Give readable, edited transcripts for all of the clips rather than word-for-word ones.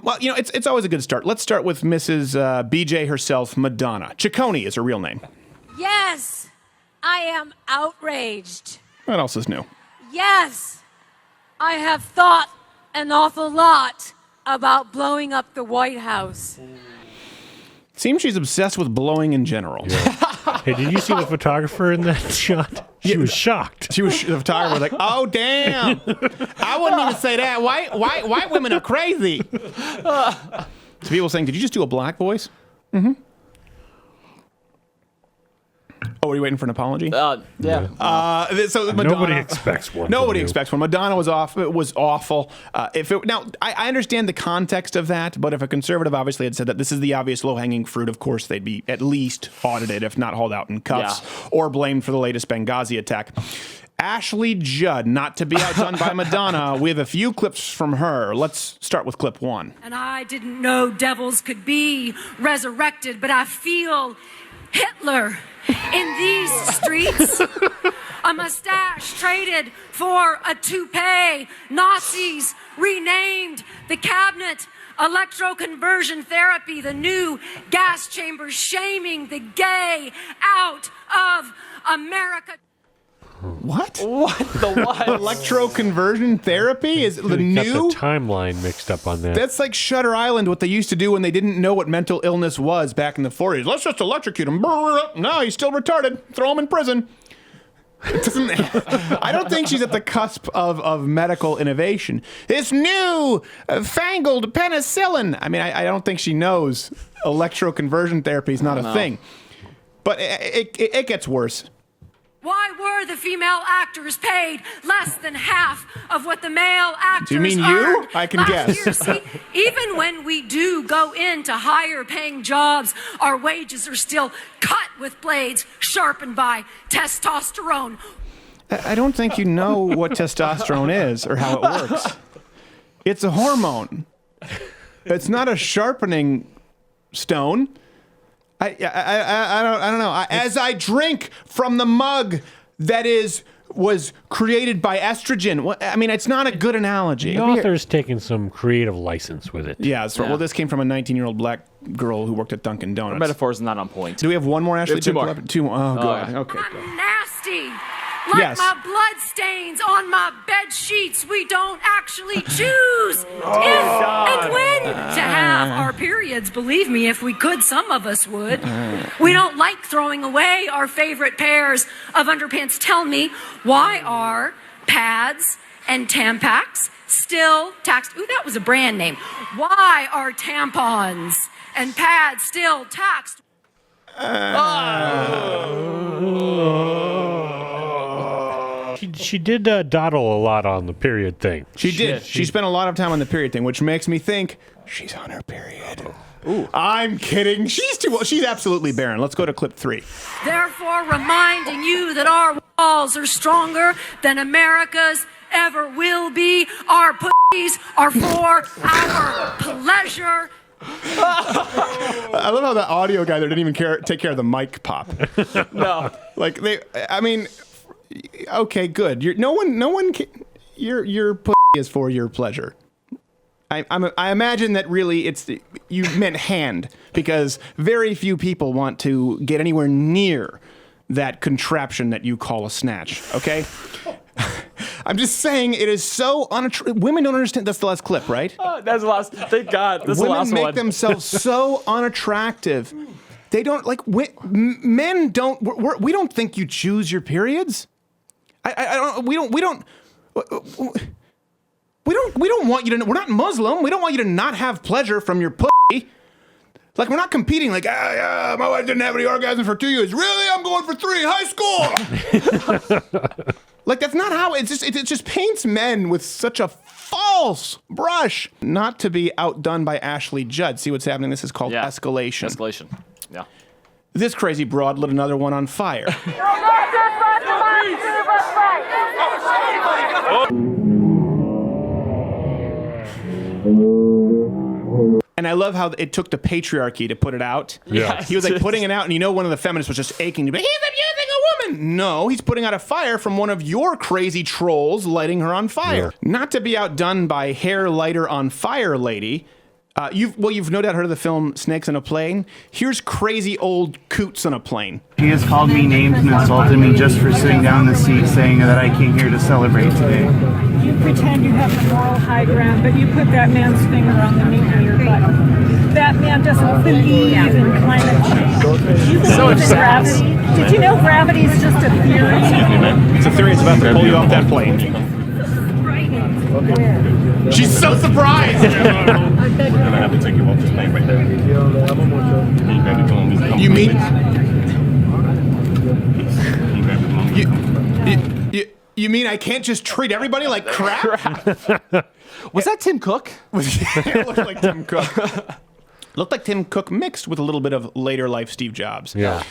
Well, it's always a good start. Let's start with Mrs. BJ herself, Madonna. Ciccone is her real name. Yes, I am outraged. What else is new? Yes, I have thought an awful lot about blowing up the White House. Seems she's obsessed with blowing in general. Hey, did you see the photographer in that shot? She was shocked. The photographer was like, "Oh damn! I wouldn't even say that. White women are crazy." So people saying, "Did you just do a black voice?" Mm-hmm. Oh, are you waiting for an apology? Yeah. So Madonna, Nobody expects one. Nobody from you. expects one. Madonna was off. It was awful. Now, I understand the context of that, but if a conservative obviously had said that this is the obvious low-hanging fruit, of course they'd be at least audited, if not hauled out in cuffs, or blamed for the latest Benghazi attack. Ashley Judd, not to be outdone by Madonna. We have a few clips from her. Let's start with clip 1. And I didn't know devils could be resurrected, but I feel Hitler in these streets. A mustache traded for a toupee. Nazis renamed the cabinet. Electroconversion therapy, the new gas chamber, shaming the gay out of America. What? What the what? Electroconversion therapy is the Got new. the timeline mixed up on that. That's like Shutter Island, what they used to do when they didn't know what mental illness was back in the 40s. Let's just electrocute him. No, he's still retarded. Throw him in prison. It doesn't, I don't think she's at the cusp of medical innovation. This new fangled penicillin. I mean, I don't think she knows electroconversion therapy is not a thing. But it gets worse. Why were the female actors paid less than half of what the male actors Do you mean you? earned I can last guess. year? See, even when we do go into higher paying jobs, our wages are still cut with blades sharpened by testosterone. I don't think you know what testosterone is or how it works. It's a hormone. It's not a sharpening stone. I don't know. As I drink from the mug that was created by estrogen. I mean, it's not a good analogy. The author's taking some creative license with it. Yeah, that's right. Well, this came from a 19-year-old black girl who worked at Dunkin' Donuts. The metaphor's not on point. Do we have one more, Ashley? Two more. Two more. Oh, God. yeah. Okay. I'm nasty. Like Yes. my blood stains on my bed sheets we don't actually choose if and when to have our periods. Believe me, if we could, some of us would. We don't like throwing away our favorite pairs of underpants. Tell me, why are pads and Tampax still taxed? Ooh, that was a brand name. Why are tampons and pads still taxed? She did dawdle a lot on the period thing. She did. She spent a lot of time on the period thing, which makes me think she's on her period. Ooh. I'm kidding. She's absolutely barren. Let's go to clip 3. Therefore, reminding you that our walls are stronger than America's ever will be. Our pussies are for our pleasure. I love how the audio guy there didn't even take care of the mic pop. No. Like okay, good. Your pussy is for your pleasure. I imagine that really you meant hand, because very few people want to get anywhere near that contraption that you call a snatch. Okay. I'm just saying it is so unattractive. Women don't understand. That's the last clip, right? That's the last. Thank God. This is the Women last make one. themselves so unattractive. They don't like men don't. We don't think you choose your periods. I don't. We don't want you to. We're not Muslim. We don't want you to not have pleasure from your pussy. Like, we're not competing. Like, my wife didn't have any orgasm for 2 years. Really? I'm going for 3. High school. Like, that's not how it just paints men with such a false brush. Not to be outdone by Ashley Judd. See what's happening? This is called escalation. Escalation. Yeah. This crazy broad lit another one on fire. And I love how it took the patriarchy to put it out. Yeah. He was like putting it out, and one of the feminists was just aching to be, he's abusing a woman. No, he's putting out a fire from one of your crazy trolls lighting her on fire. Yeah. Not to be outdone by hair lighter on fire lady. You've no doubt heard of the film Snakes on a Plane. Here's crazy old coots on a plane. He has called me names and insulted me just for sitting down in the seat, saying that I came here to celebrate today. You pretend you have the moral high ground, but you put that man's finger on the meat in your butt. That man doesn't believe in climate change. You believe in gravity? Did you know gravity is just a theory? It's a theory. It's about to pull you off that plane. She's so surprised. We're gonna have to take you off this plane right now. You mean you mean I can't just treat everybody like crap? Was that Tim Cook? It looked like Tim Cook. Looked like Tim Cook mixed with a little bit of later life Steve Jobs. Yeah.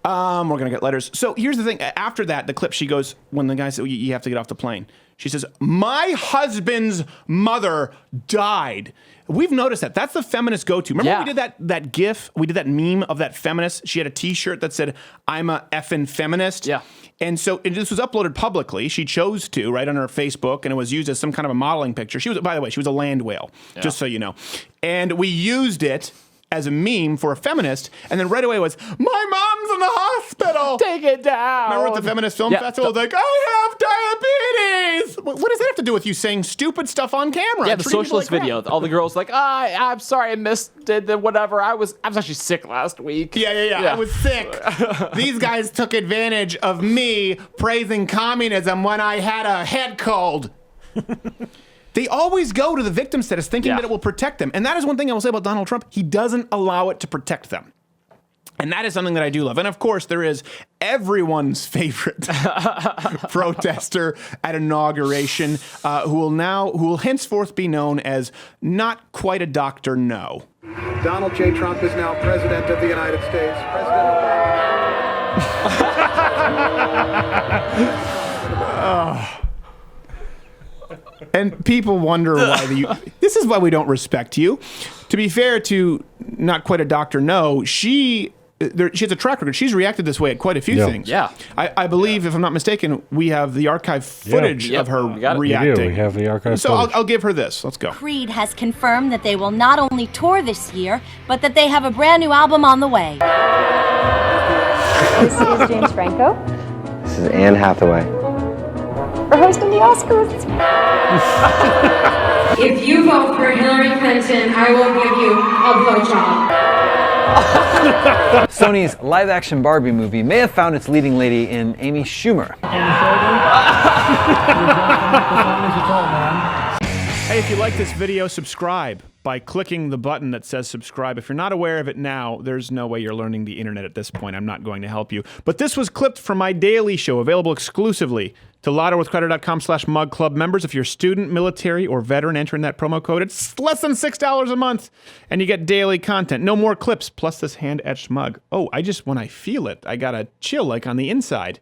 We're gonna get letters. So here's the thing. After that, the clip, she goes, when the guy said, you have to get off the plane. She says, my husband's mother died. We've noticed that. That's the feminist go-to. Remember when we did that GIF? We did that meme of that feminist. She had a T-shirt that said, I'm a effing feminist. Yeah. And so this was uploaded publicly. She chose to, right, on her Facebook, and it was used as some kind of a modeling picture. She was, by the way, she was a land whale, just so you know. And we used it as a meme for a feminist, and then right away was, my mom's in the hospital. Take it down. Remember at the Feminist Film Festival? Like, I have diabetes. What does that have to do with you saying stupid stuff on camera? Yeah, the socialist video. All the girls like, I'm sorry, I missed the whatever. I was actually sick last week. Yeah. I was sick. These guys took advantage of me praising communism when I had a head cold. They always go to the victim status thinking that it will protect them. And that is one thing I will say about Donald Trump. He doesn't allow it to protect them. And that is something that I do love. And of course, there is everyone's favorite protester at inauguration who will henceforth be known as not quite a Dr. No. Donald J. Trump is now President of the United States. And people wonder why this is why we don't respect you. To be fair to not quite a Dr. No, she has a track record. She's reacted this way at quite a few things. Yeah. I believe, if I'm not mistaken, we have the archive footage of her reacting. We have the archive so footage. I'll give her this. Let's go. Creed has confirmed that they will not only tour this year, but that they have a brand new album on the way. This is James Franco. This is Anne Hathaway. We're hosting the Oscars. If you vote for Hillary Clinton, I will give you a blowjob. Sony's live-action Barbie movie may have found its leading lady in Amy Schumer. Hey, if you like this video, subscribe by clicking the button that says subscribe. If you're not aware of it now, there's no way you're learning the internet at this point. I'm not going to help you. But this was clipped from my daily show, available exclusively to LottoWithCreditor.com/MugClub members. If you're a student, military, or veteran, enter in that promo code. It's less than $6 a month, and you get daily content. No more clips, plus this hand-etched mug. Oh, when I feel it, I got a chill like on the inside.